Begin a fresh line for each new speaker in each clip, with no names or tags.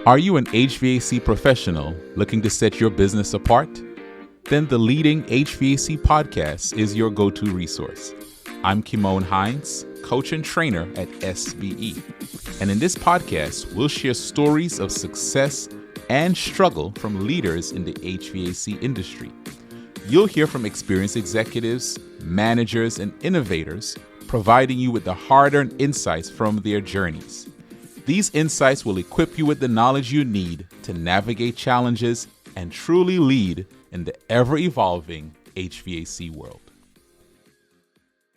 Are you an HVAC professional looking to set your business apart? Then the Leading HVAC podcast is your go-to resource. I'm Kimon Hines, coach and trainer at SBE. And in this podcast, we'll share stories of success and struggle from leaders in the HVAC industry. You'll hear from experienced executives, managers, and innovators, providing you with the hard-earned insights from their journeys. These insights will equip you with the knowledge you need to navigate challenges and truly lead in the ever-evolving HVAC world.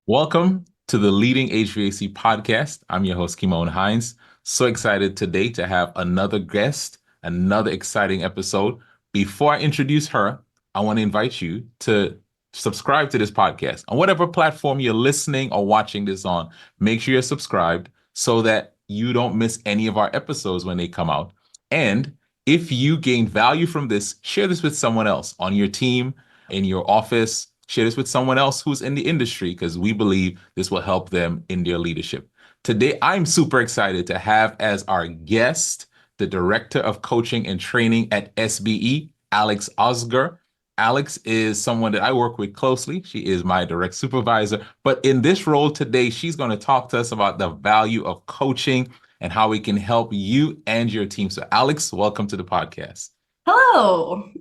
Welcome to the Leading HVAC podcast. I'm your host, Kimon Hines. So excited today to have another guest, another exciting episode. Before I introduce her, I want to invite you to subscribe to this podcast. On whatever platform you're listening or watching this on, make sure you're subscribed so that you don't miss any of our episodes when they come out. And if you gain value from this, share this with someone else on your team, in your office. Share this with someone else who's in the industry, because we believe this will help them in their leadership. Today, I'm super excited to have as our guest the Director of Coaching and Training at SBE, Aleks Ozgur. Aleks is someone that I work with closely. She is my direct supervisor. But in this role today, she's going to talk to us about the value of coaching and how it can help you and your team. So Aleks, welcome to the podcast.
Hello.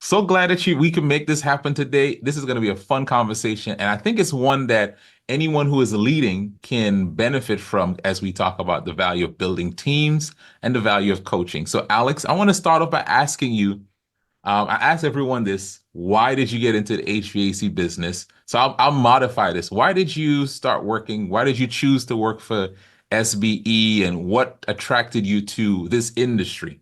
So glad that we can make this happen today. This is going to be a fun conversation. And I think it's one that anyone who is leading can benefit from as we talk about the value of building teams and the value of coaching. So Aleks, I want to start off by asking you, I ask everyone this: why did you get into the HVAC business? So I'll modify this. Why did you start working? Why did you choose to work for SBE, and what attracted you to this industry?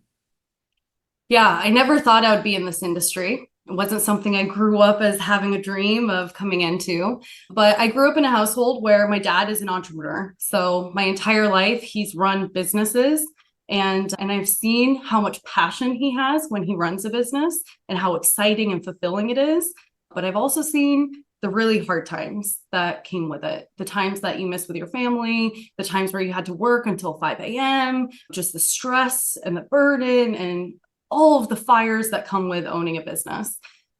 Yeah, I never thought I would be in this industry. It wasn't something I grew up as having a dream of coming into, but I grew up in a household where my dad is an entrepreneur. So my entire life, he's run businesses. And I've seen how much passion he has when he runs a business and how exciting and fulfilling it is. But I've also seen the really hard times that came with it, the times that you miss with your family, the times where you had to work until 5 a.m., just the stress and the burden and all of the fires that come with owning a business.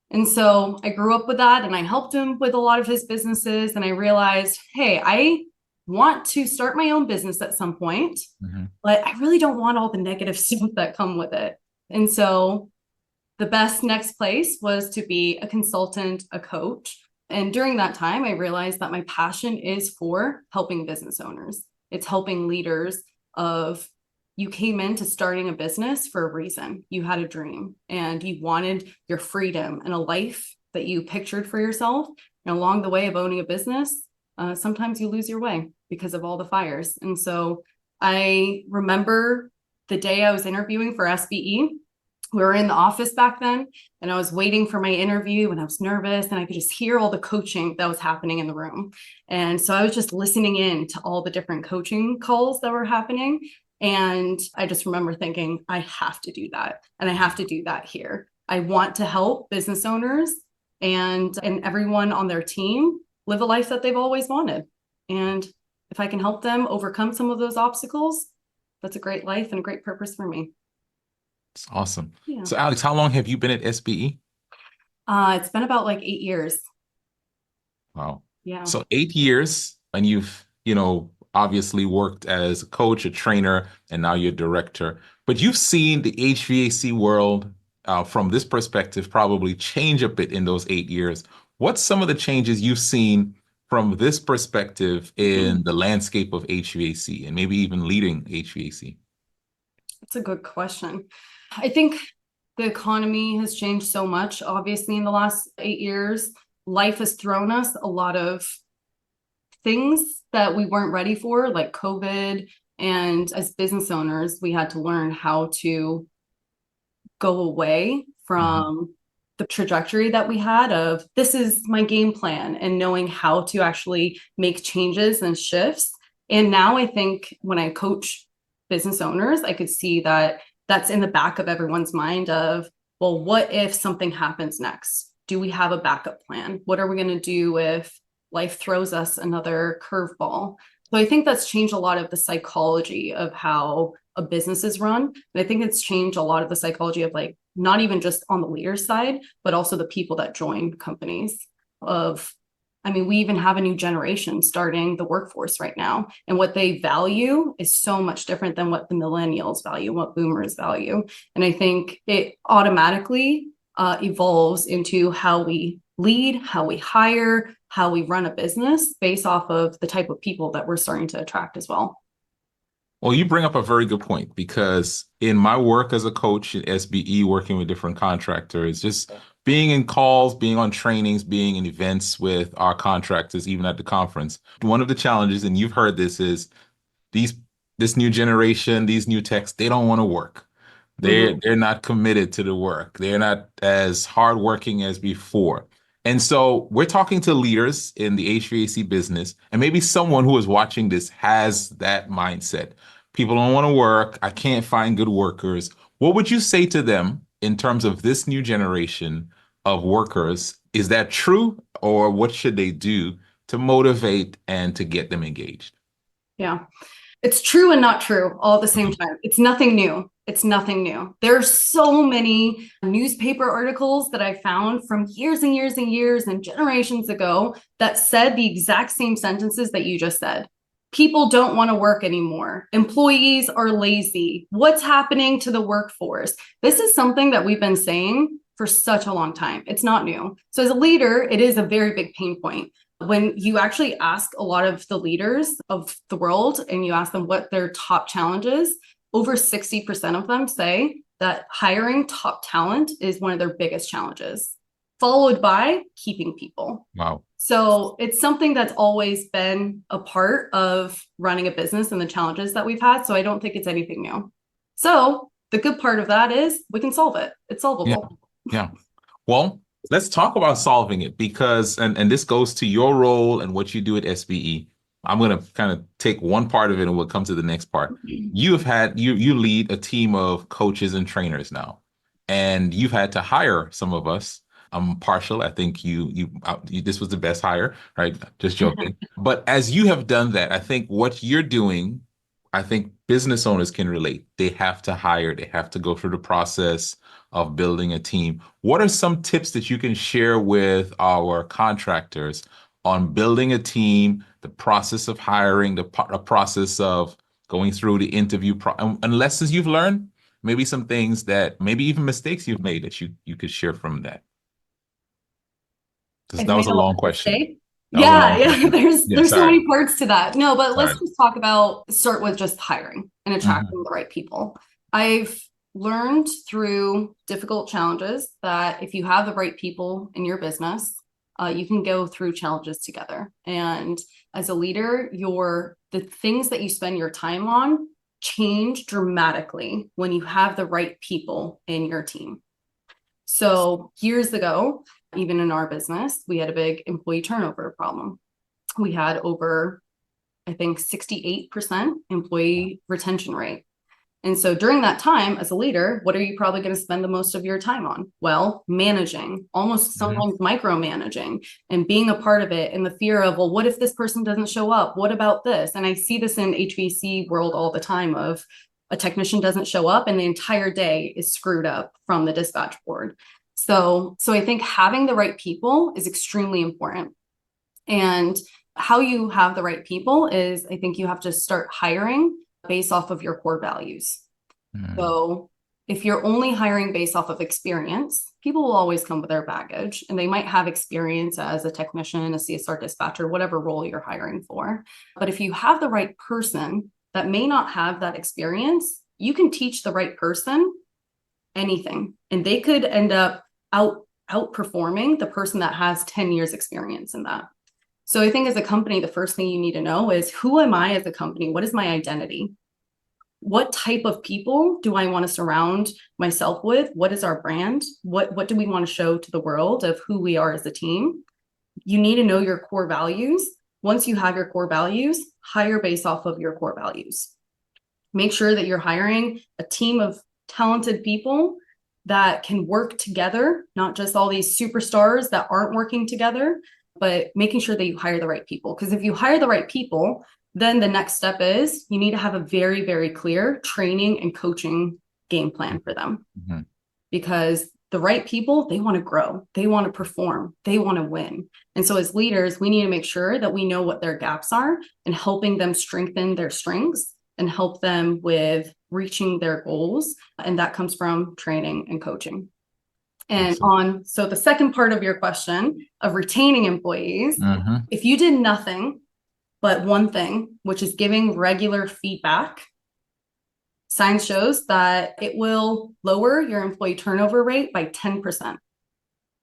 And so I grew up with that, and I helped him with a lot of his businesses. And I realized, hey, I want to start my own business at some point, but I really don't want all the negative stuff that come with it. And so the best next place was to be a consultant, a coach. And during that time, I realized that my passion is for helping business owners. It's helping leaders of, you came into starting a business for a reason. You had a dream and you wanted your freedom and a life that you pictured for yourself. And along the way of owning a business, sometimes you lose your way because of all the fires. And so I remember the day I was interviewing for SBE. We were in the office back then, and I was waiting for my interview, and I was nervous, and I could just hear all the coaching that was happening in the room. And so I was just listening in to all the different coaching calls that were happening. And I just remember thinking, I have to do that. And I have to do that here. I want to help business owners and everyone on their team live a life that they've always wanted. And if I can help them overcome some of those obstacles, that's a great life and a great purpose for me.
It's awesome.
Yeah.
So Aleks, how long have you been at SBE?
It's been about like 8 years.
Wow.
Yeah.
So 8 years, and you've, obviously worked as a coach, a trainer, and now you're a director. But you've seen the HVAC world from this perspective probably change a bit in those 8 years. What's some of the changes you've seen from this perspective in the landscape of HVAC and maybe even leading HVAC?
That's a good question. I think the economy has changed so much, obviously, in the last 8 years. Life has thrown us a lot of things that we weren't ready for, like COVID. And as business owners, we had to learn how to go away from the trajectory that we had of, this is my game plan, and knowing how to actually make changes and shifts. And now I think when I coach business owners, I could see that that's in the back of everyone's mind of, well, what if something happens next? Do we have a backup plan? What are we going to do if life throws us another curveball? So I think that's changed a lot of the psychology of how a business is run. And I think it's changed a lot of the psychology of like, not even just on the leader side, but also the people that join companies of, I mean, we even have a new generation starting the workforce right now. And what they value is so much different than what the millennials value, what boomers value. And I think it automatically evolves into how we lead, how we hire, how we run a business based off of the type of people that we're starting to attract as well.
Well, you bring up a very good point because in my work as a coach at SBE, working with different contractors, just being in calls, being on trainings, being in events with our contractors, even at the conference, one of the challenges, and you've heard this, is these this new generation, these new techs, they don't want to work.
Mm-hmm.
They're not committed to the work. They're not as hardworking as before. And so we're talking to leaders in the HVAC business, and maybe someone who is watching this has that mindset. People don't want to work. I can't find good workers. What would you say to them in terms of this new generation of workers? Is that true, or what should they do to motivate and to get them engaged?
Yeah. It's true and not true all at the same time. It's nothing new. It's nothing new. There are so many newspaper articles that I found from years and years and years and generations ago that said the exact same sentences that you just said. People don't want to work anymore. Employees are lazy. What's happening to the workforce? This is something that we've been saying for such a long time. It's not new. So as a leader, it is a very big pain point. When you actually ask a lot of the leaders of the world and you ask them what their top challenge is, over 60% of them say that hiring top talent is one of their biggest challenges, followed by keeping people.
Wow.
So it's something that's always been a part of running a business and the challenges that we've had. So I don't think it's anything new. So the good part of that is we can solve it. It's
Yeah.
solvable.
Yeah. Well, let's talk about solving it because, and this goes to your role and what you do at SBE. I'm going to kind of take one part of it and we'll come to the next part. You lead a team of coaches and trainers now, and you've had to hire some of us. I'm partial. I think this was the best hire, right? Just joking. But as you have done that, I think what you're doing, I think business owners can relate. They have to hire, they have to go through the process of building a team. What are some tips that you can share with our contractors on building a team, the process of hiring, the process of going through the and lessons you've learned, maybe some things that maybe even mistakes you've made that you could share from that?
I've
That was
made
a
a lot
long
of
question.
mistakes.
That was a
Yeah,
long
yeah.
question.
There's
Yeah,
there's so
sorry.
many parts to that. No, but let's
Sorry.
just start with just hiring and
Mhm.
attracting the right people. I've learned through difficult challenges that if you have the right people in your business, you can go through challenges together. And as a leader, the things that you spend your time on change dramatically when you have the right people in your team. So years ago, even in our business, we had a big employee turnover problem. We had over, I think, 68% employee retention rate. And so during that time, as a leader, what are you probably going to spend the most of your time on? Well, managing, almost
Mhm.
sometimes micromanaging and being a part of it, and the fear of, well, what if this person doesn't show up? What about this? And I see this in HVAC world all the time of a technician doesn't show up and the entire day is screwed up from the dispatch board. So I think having the right people is extremely important. And how you have the right people is I think you have to start hiring based off of your core values.
Mhm.
So if you're only hiring based off of experience, people will always come with their baggage and they might have experience as a technician, a CSR dispatcher, whatever role you're hiring for. But if you have the right person that may not have that experience, you can teach the right person anything and they could end up outperforming the person that has 10 years experience in that. So I think as a company, the first thing you need to know is who am I as a company? What is my identity? What type of people do I want to surround myself with? What is our brand? What do we want to show to the world of who we are as a team? You need to know your core values. Once you have your core values, hire based off of your core values. Make sure that you're hiring a team of talented people that can work together, not just all these superstars that aren't working together, but making sure that you hire the right people. Because if you hire the right people, Then the next step is you need to have a very, very clear training and coaching game plan for them,
Mm-hmm.
because the right people, they want to grow, they want to perform, they want to win. And so as leaders, we need to make sure that we know what their gaps are and helping them strengthen their strengths and help them with reaching their goals. And that comes from training and coaching. And so the second part of your question of retaining employees,
Mm-hmm.
if you did nothing but one thing, which is giving regular feedback, science shows that it will lower your employee turnover rate by 10%,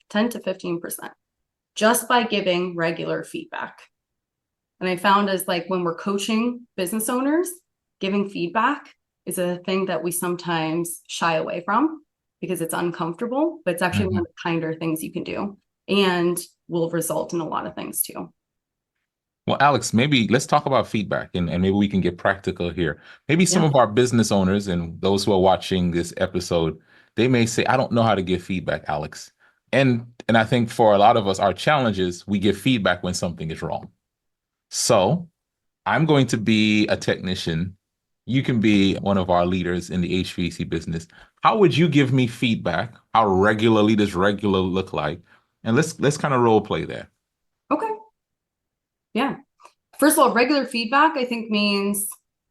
10 to 15%, just by giving regular feedback. And I found as like when we're coaching business owners, giving feedback is a thing that we sometimes shy away from because it's uncomfortable, but it's actually one of the kinder things you can do and will result in a lot of things too.
Well, Aleks, maybe let's talk about feedback and maybe we can get practical here. Maybe some
Yeah.
of our business owners and those who are watching this episode, they may say, I don't know how to give feedback, Aleks. And I think for a lot of us, our challenge is we give feedback when something is wrong. So I'm going to be a technician. You can be one of our leaders in the HVAC business. How would you give me feedback? How regularly does regular look like? And let's kind of role play there.
Okay. Yeah. First of all, regular feedback, I think, means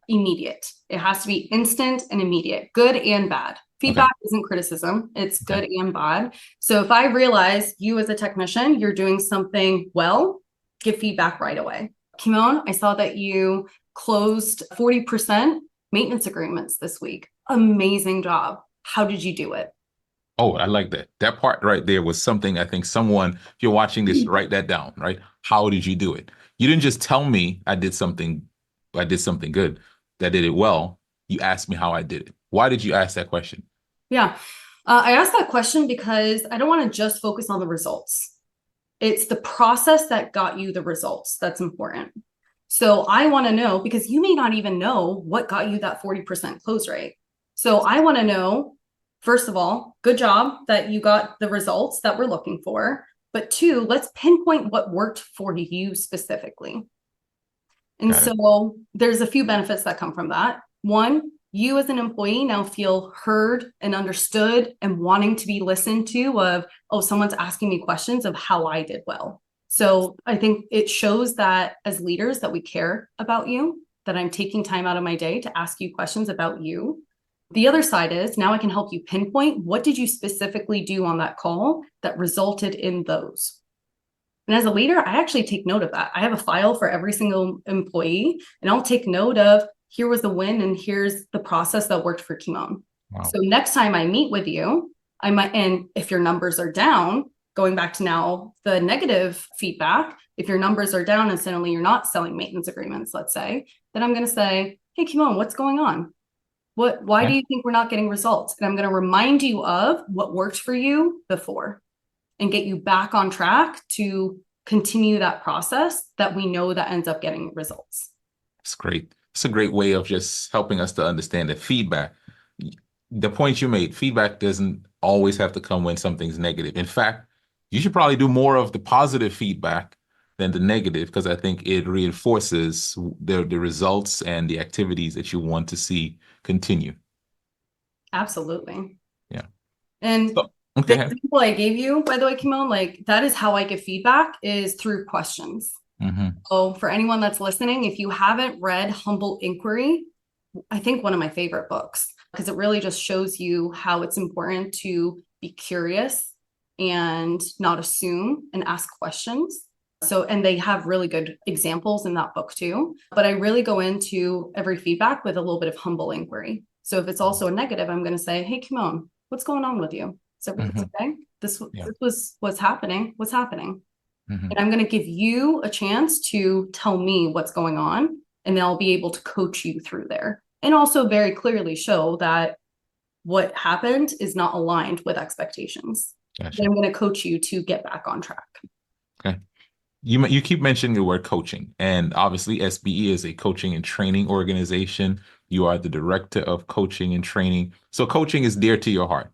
immediate. It has to be instant and immediate, good and bad. Feedback isn't criticism, it's good and bad. So if I realize you as a technician, you're doing something well, give feedback right away. Kimon, I saw that you closed 40% maintenance agreements this week. Amazing job. How did you do it?
Oh, I like that. That part right there was something I think someone, if you're watching this, write that down, right? How did you do it? You didn't just tell me I did something good, that did it well. You asked me how I did it. Why did you ask that question?
Yeah. I asked that question because I don't want to just focus on the results. It's the process that got you the results that's important. So I want to know, because you may not even know what got you that 40% close rate. So I want to know, first of all, good job that you got the results that we're looking for. But two, let's pinpoint what worked for you specifically. And so there's a few benefits that come from that. One, you as an employee now feel heard and understood and wanting to be listened to of, oh, someone's asking me questions of how I did well. So I think it shows that as leaders that we care about you, that I'm taking time out of my day to ask you questions about you. The other side is now I can help you pinpoint what did you specifically do on that call that resulted in those. And as a leader, I actually take note of that. I have a file for every single employee, and I'll take note of here was the win and here's the process that worked for Kimon. Wow. So next time I meet with you, I might, and if your numbers are down, going back to now the negative feedback, if your numbers are down and suddenly you're not selling maintenance agreements, let's say, then I'm going to say, hey, Kimon, what's going on? Why do you think we're not getting results? And I'm going to remind you of what worked for you before and get you back on track to continue that process that we know that ends up getting results.
That's great. It's a great way of just helping us to understand that feedback, the point you made, feedback doesn't always have to come when something's negative. In fact, you should probably do more of the positive feedback than the negative, because I think it reinforces the results and the activities that you want to see continue.
Absolutely.
Yeah.
And the example I gave you, by the way, Kimon, like that is how I give feedback, is through questions. So for anyone that's listening, if you haven't read Humble Inquiry, I think one of my favorite books, because it really just shows you how it's important to be curious and not assume and ask questions. So, and they have really good examples in that book too. But I really go into every feedback with a little bit of humble inquiry. So if it's also a negative, I'm going to say, hey, Kimon, what's going on with you? Is everything okay? This was what's happening. What's happening? And I'm going to give you a chance to tell me what's going on, and I'll be able to coach you through there. And also very clearly show that what happened is not aligned with expectations. Gotcha. I'm going to coach you to get back on track.
Okay. You keep mentioning the word coaching, and obviously SBE is a coaching and training organization. You are the director of coaching and training. So coaching is dear to your heart.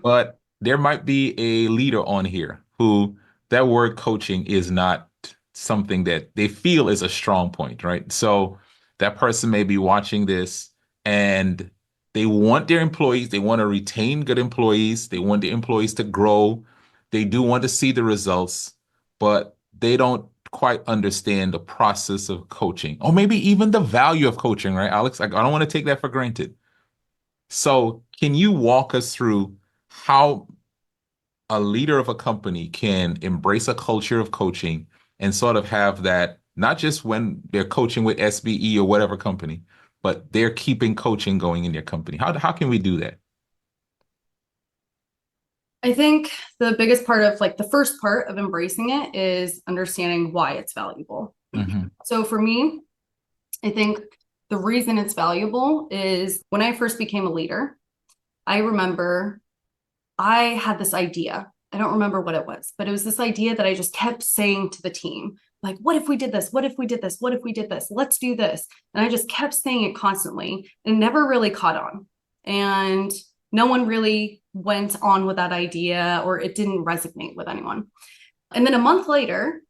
But there might be a leader on here who that word coaching is not something that they feel is a strong point, right? So that person may be watching this and they want their employees, they want to retain good employees, they want the employees to grow, they do want to see the results, but they don't quite understand the process of coaching or maybe even the value of coaching, right, Alex? I don't want to take that for granted. So, can you walk us through how a leader of a company can embrace a culture of coaching and sort of have that not just when they're coaching with SBE or whatever company, but they're keeping coaching going in their company? How can we do that?
I think the biggest part of like the first part of embracing it is understanding why it's valuable.
Hmm.
So for me, I think the reason it's valuable is when I first became a leader, I remember I had this idea. I don't remember what it was, but it was this idea that I just kept saying to the team, like, what if we did this? What if we did this? What if we did this? Let's do this. And I just kept saying it constantly and never really caught on. And no one really went on with that idea or it didn't resonate with anyone. And then a month later,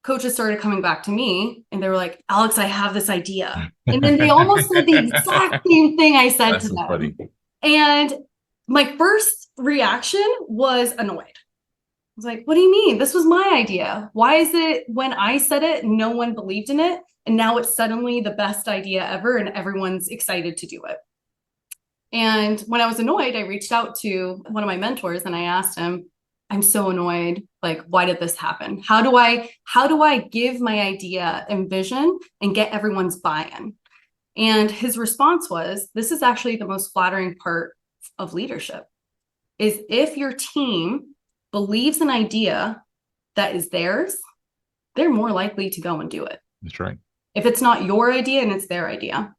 coaches started coming back to me and they were like, Alex, I have this idea. And then they almost said the exact same thing I said
That's
to
so
them.
funny.
And my first reaction was annoyed. I was like, what do you mean? This was my idea. Why is it when I said it, no one believed in it? And now it's suddenly the best idea ever and everyone's excited to do it. And when I was annoyed, I reached out to one of my mentors and I asked him, I'm so annoyed. Like, why did this happen? How do I give my idea and vision and get everyone's buy-in? And his response was, this is actually the most flattering part of leadership is if your team believes an idea that is theirs, they're more likely to go and do it.
That's right.
If it's not your idea and it's their idea.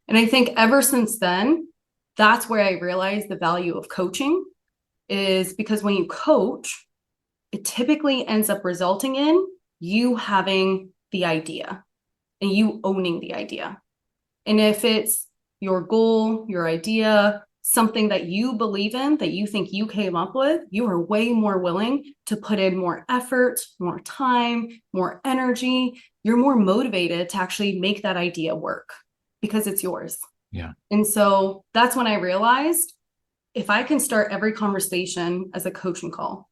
And I think ever since then, that's where I realized the value of coaching is because when you coach, it typically ends up resulting in you having the idea and you owning the idea. And if it's your goal, your idea, something that you believe in, that you think you came up with, you are way more willing to put in more effort, more time, more energy. You're more motivated to actually make that idea work because it's yours.
Yeah.
And so that's when I realized if I can start every conversation as a coaching call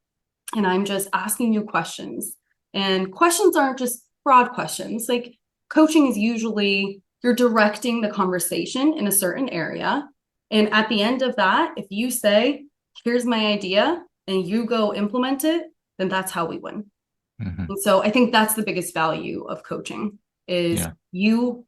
and I'm just asking you questions, and questions aren't just broad questions. Like coaching is usually you're directing the conversation in a certain area. And at the end of that, if you say, here's my idea, and you go implement it, then that's how we win.
Hmm.
And so I think that's the biggest value of coaching is
Yeah.
you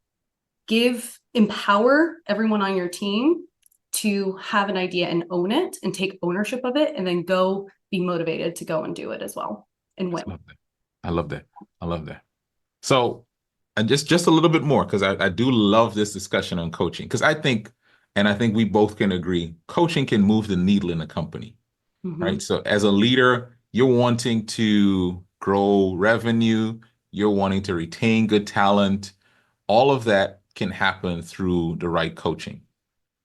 empower everyone on your team to have an idea and own it and take ownership of it and then go be motivated to go and do it as well and win.
I love that. I love that. I love that. So, and just a little bit more, because I do love this discussion on coaching, because I think we both can agree, coaching can move the needle in a company, right?
Mhm.
So as a leader, you're wanting to grow revenue, you're wanting to retain good talent. All of that can happen through the right coaching.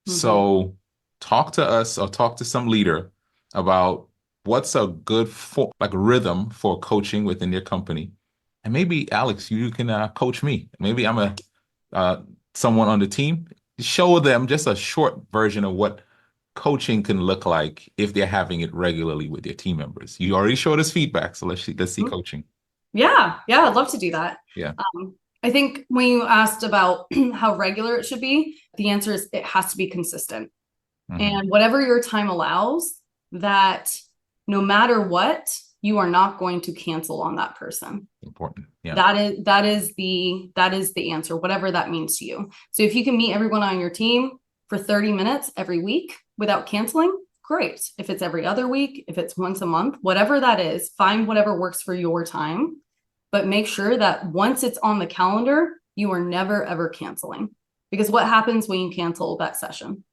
Mhm.
So talk to us or talk to some leader about what's a good like rhythm for coaching within your company. And maybe Alex, you can coach me. Maybe I'm a uh, someone on the team. Show them just a short version of what coaching can look like if they're having it regularly with their team members. You already showed us feedback, so let's see coaching.
Yeah, I'd love to do that.
Yeah.
I think when you asked about how regular it should be, the answer is it has to be consistent.
Hmm.
And whatever your time allows, that no matter what, you are not going to cancel on that person.
Important. Yeah.
That is the answer, whatever that means to you. So if you can meet everyone on your team for 30 minutes every week without canceling, great. If it's every other week, if it's once a month, whatever that is, find whatever works for your time. But make sure that once it's on the calendar, you are never ever canceling. Because what happens when you cancel that session?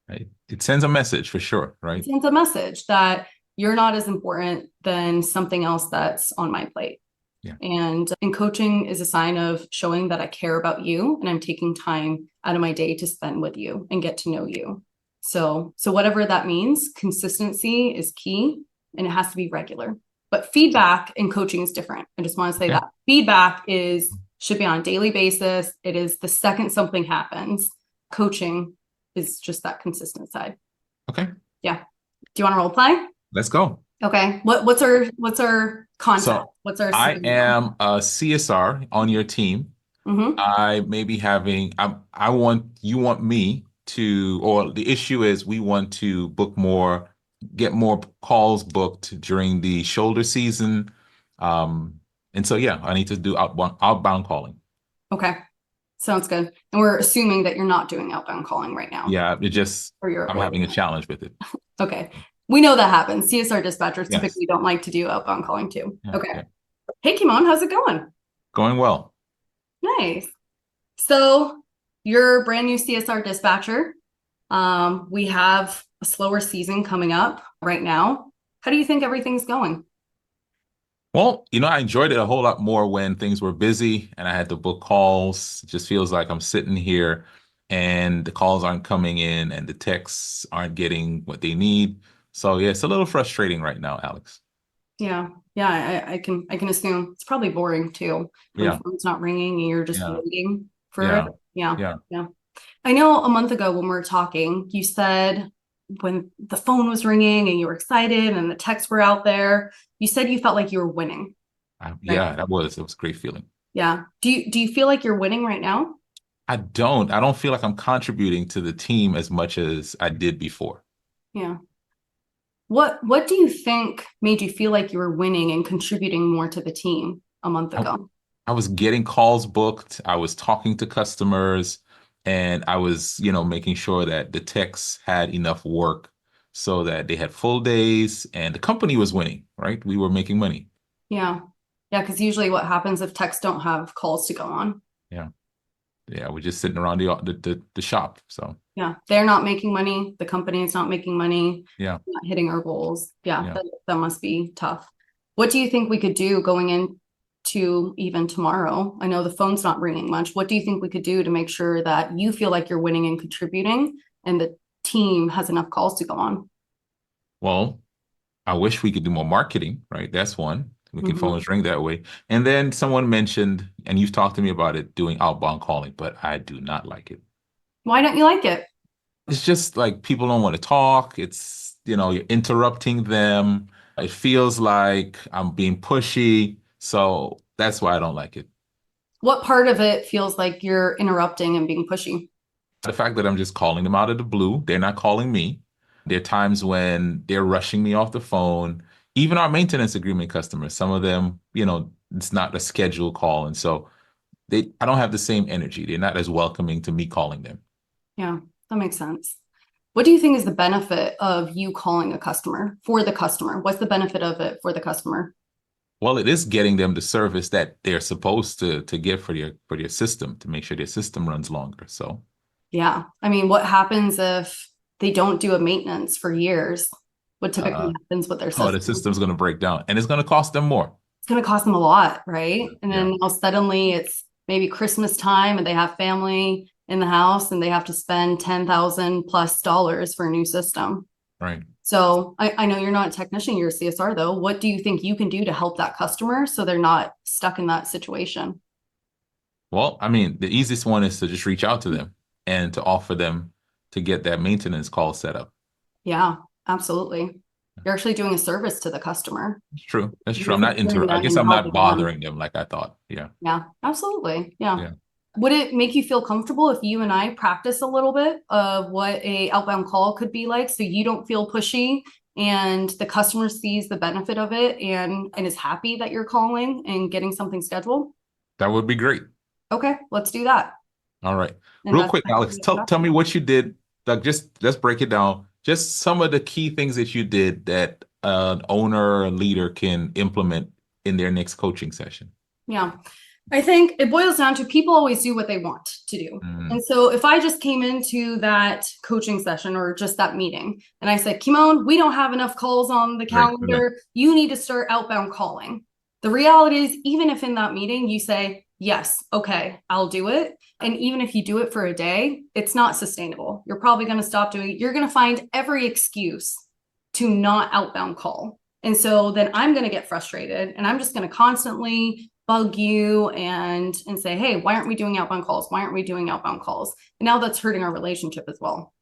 Right. It sends a message for sure,
It
right?
sends a message that you're not as important than something else that's on my plate.
Yeah.
And coaching is a sign of showing that I care about you and I'm taking time out of my day to spend with you and get to know you. So whatever that means, consistency is key and it has to be regular. But feedback in coaching is different. I just want to say
Okay.
that feedback should be on a daily basis. It is the second something happens. Coaching is just that consistent side.
Okay.
Yeah. Do you want to role play?
Let's go.
Okay. What's our content?
So
What's our
I
scenario?
am a CSR on your team.
Mm-hmm.
I may be having, I want, you want me to, or the issue is we want to get more calls booked during the shoulder season. And so, yeah, I need to do outbound calling.
Okay. Sounds good. And we're assuming that you're not doing outbound calling right now,
Yeah, it just,
or you're
I'm having
avoiding
a
it.
challenge with it.
Okay. We know that happens. CSR dispatchers
Yes.
typically don't like to do outbound calling too.
Yeah.
Okay.
Yeah.
Hey, Kimon, how's it going?
Going well.
Nice. So you're a brand new CSR dispatcher. We have a slower season coming up right now. How do you think everything's going?
Well, I enjoyed it a whole lot more when things were busy and I had to book calls. It just feels like I'm sitting here and the calls aren't coming in and the texts aren't getting what they need. So yeah, it's a little frustrating right now, Alex.
Yeah. Yeah, I can assume it's probably boring too when the
Yeah,
phone's not ringing and you're just
yeah,
waiting for it.
yeah,
Yeah.
yeah.
Yeah. I know a month ago when we were talking, you said when the phone was ringing and you were excited and the texts were out there, you said you felt like you were winning, right?
Yeah, it was a great feeling.
Yeah. Do you feel like you're winning right now?
I don't feel like I'm contributing to the team as much as I did before.
Yeah. What do you think made you feel like you were winning and contributing more to the team a month
I,
ago?
I was getting calls booked. I was talking to customers and I was, making sure that the techs had enough work so that they had full days and the company was winning, right? We were making money.
Yeah. Yeah, because usually what happens if techs don't have calls to go on?
Yeah. Yeah. We're just sitting around the shop. So
Yeah, they're not making money. The company is not making money,
yeah.
not hitting our goals. Yeah,
Yeah.
that must be tough. What do you think we could do going into even tomorrow? I know the phone's not ringing much. What do you think we could do to make sure that you feel like you're winning and contributing and the team has enough calls to go on?
Well, I wish we could do more marketing, right? That's one. We can
Mhm.
phones ring that way. And then someone mentioned, and you've talked to me about it, doing outbound calling, but I do not like it.
Why don't you like it?
It's just like people don't want to talk. You're interrupting them. It feels like I'm being pushy. So that's why I don't like it.
What part of it feels like you're interrupting and being pushy?
The fact that I'm just calling them out of the blue, they're not calling me. There are times when they're rushing me off the phone. Even our maintenance agreement customers, some of them, it's not a scheduled call. And so I don't have the same energy. They're not as welcoming to me calling them.
Yeah, that makes sense. What do you think is the benefit of you calling a customer for the customer? What's the benefit of it for the customer?
Well, it is getting them the service that they're supposed to get for their system to make sure their system runs longer. So,
Yeah. I mean, what happens if they don't do a maintenance for years? What
uh,
typically happens with their
oh, the
system?
system's going to break down and it's going to cost them more.
It's going to cost them a lot, right? And
Yeah,
then now suddenly it's maybe Christmas time and they have family in the house and they have to spend 10,000 plus dollars for a new system.
right.
So I know you're not a technician, you're a CSR though. What do you think you can do to help that customer so they're not stuck in that situation?
Well, I mean, the easiest one is to just reach out to them and to offer them to get that maintenance call set up.
Yeah, absolutely. You're actually doing a service to the customer.
It's true. That's true.
You're supporting
I
them
guess
and
I'm not
helping them.
bothering them like I thought. Yeah.
Yeah, absolutely. Yeah.
Yeah.
Would it make you feel comfortable if you and I practice a little bit of what a outbound call could be like so you don't feel pushy and the customer sees the benefit of it and is happy that you're calling and getting something scheduled?
That would be great.
Okay, let's do that.
All right.
And
Real
that's
quick, Alex,
actually a
tell me
practice.
what you did. Like, just let's break it down. Just some of the key things that you did that an owner or leader can implement in their next coaching session.
Yeah. I think it boils down to people always do what they want to do.
Mm,
And so if I just came into that coaching session or just that meeting and I said, Kimon, we don't have enough calls on the
right. Right.
calendar. You need to start outbound calling. The reality is, even if in that meeting you say, yes, okay, I'll do it. And even if you do it for a day, it's not sustainable. You're probably going to stop doing it. You're going to find every excuse to not outbound call. And so then I'm going to get frustrated and I'm just going to constantly bug you and say, hey, why aren't we doing outbound calls? Why aren't we doing outbound calls? And now that's hurting our relationship as well.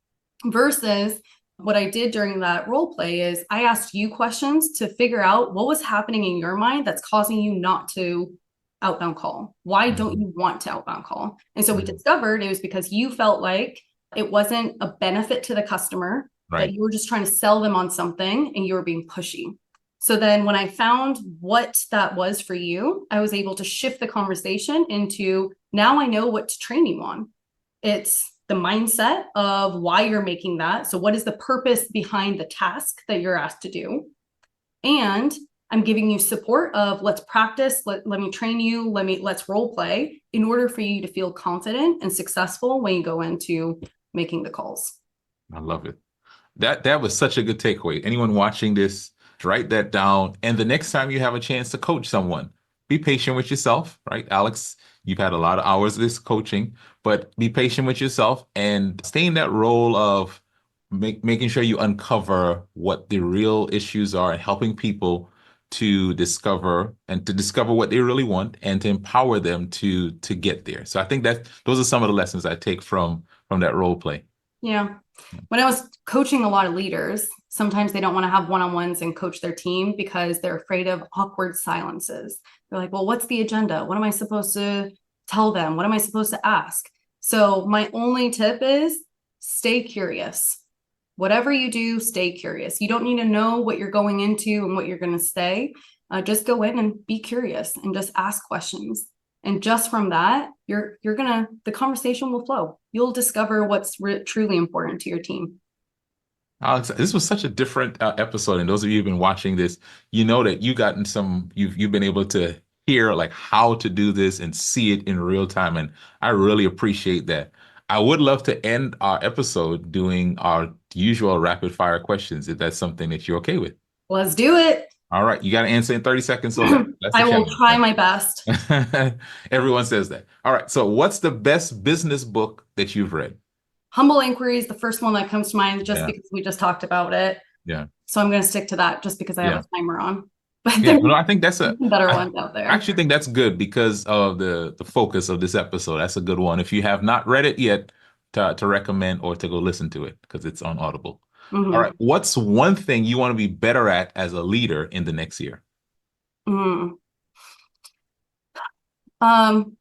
Versus what I did during that role play is I asked you questions to figure out what was happening in your mind that's causing you not to outbound call. Why don't you want to outbound call? And so we discovered it was because you felt like it wasn't a benefit to the customer, that you were just trying to sell them on something and you were being pushy. So then when I found what that was for you, I was able to shift the conversation into, now I know what to train you on. It's the mindset of why you're making that. So what is the purpose behind the task that you're asked to do? And I'm giving you support of let's practice, let me train you, let's role play in order for you to feel confident and successful when you go into making the calls.
I love it. That was such a good takeaway. Anyone watching this, write that down. And the next time you have a chance to coach someone, be patient with yourself, right? Aleks, you've had a lot of hours of this coaching, but be patient with yourself and stay in that role of making sure you uncover what the real issues are and helping people to discover what they really want and to empower them to get there. So I think that those are some of the lessons I take from that role play.
Yeah. When I was coaching a lot of leaders, sometimes they don't want to have one-on-ones and coach their team because they're afraid of awkward silences. They're like, well, what's the agenda? What am I supposed to tell them? What am I supposed to ask? So my only tip is stay curious. Whatever you do, stay curious. You don't need to know what you're going into and what you're going to say. Just go in and be curious and just ask questions. And just from that, the conversation will flow. You'll discover what's truly important to your team.
Aleks, this was such a different episode, and those of you who've been watching this, you know that you've been able to hear like how to do this and see it in real time, and I really appreciate that. I would love to end our episode doing our usual rapid fire questions, if that's something that you're okay with.
Let's do it.
All right, you got to answer in 30 seconds. So that's
I will try my best.
Everyone says that. All right, so what's the best business book that you've read?
Humble Inquiry is the first one that comes to mind just because we just talked about it.
Yeah.
So I'm going to stick to that just because I have a timer on.
But no, I think that's
better ones out there.
I actually think that's good because of the focus of this episode. That's a good one. If you have not read it yet, to recommend or to go listen to it because it's on Audible. All right. What's one thing you want to be better at as a leader in the next year?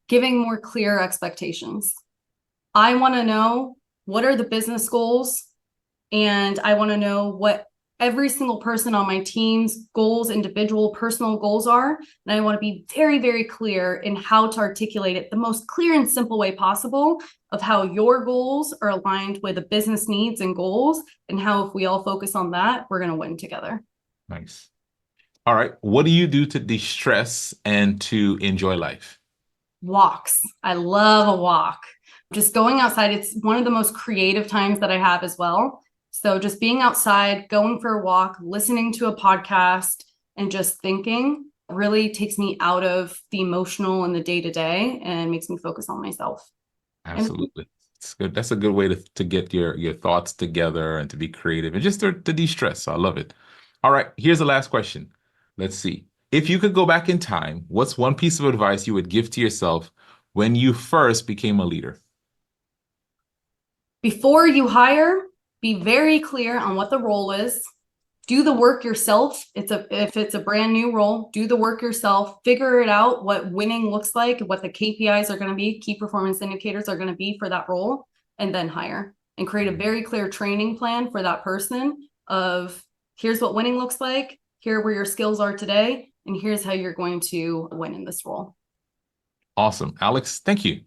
Giving more clear expectations. I want to know what are the business goals, and I want to know what every single person on my team's goals, individual personal goals are. And I want to be very, very clear in how to articulate it the most clear and simple way possible of how your goals are aligned with the business needs and goals, and how if we all focus on that, we're going to win together.
Nice. All right. What do you do to de-stress and to enjoy life?
Walks. I love a walk. Just going outside. It's one of the most creative times that I have as well. So just being outside, going for a walk, listening to a podcast, and just thinking really takes me out of the emotional and the day-to-day and makes me focus on myself.
Absolutely. It's good. That's a good way to get your thoughts together and to be creative and just to de-stress. So I love it. All right. Here's the last question. Let's see. If you could go back in time, what's one piece of advice you would give to yourself when you first became a leader?
Before you hire, be very clear on what the role is. Do the work yourself. If it's a brand new role, do the work yourself. Figure it out what winning looks like, what the KPIs are going to be, key performance indicators are going to be for that role, and then hire. And create a very clear training plan for that person of here's what winning looks like, here where your skills are today, and here's how you're going to win in this role.
Awesome. Aleks, thank you.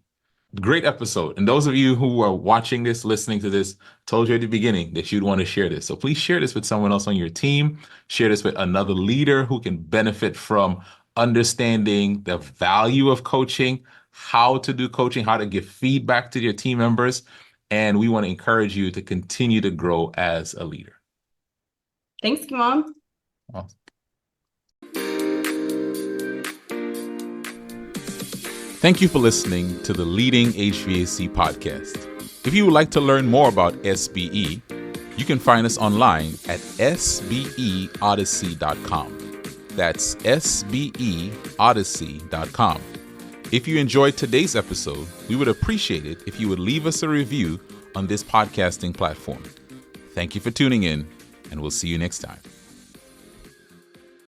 Great episode. And those of you who are watching this, listening to this, told you at the beginning that you'd want to share this. So please share this with someone else on your team. Share this with another leader who can benefit from understanding the value of coaching, how to do coaching, how to give feedback to your team members. And we want to encourage you to continue to grow as a leader.
Thanks, Kimon.
Awesome. Thank you for listening to the Leading HVAC podcast. If you would like to learn more about SBE, You can find us online at sbeodyssey.com. That's sbeodyssey.com. If you enjoyed today's episode, we would appreciate it if you would leave us a review on this podcasting platform. Thank you for tuning in, and we'll see you next time.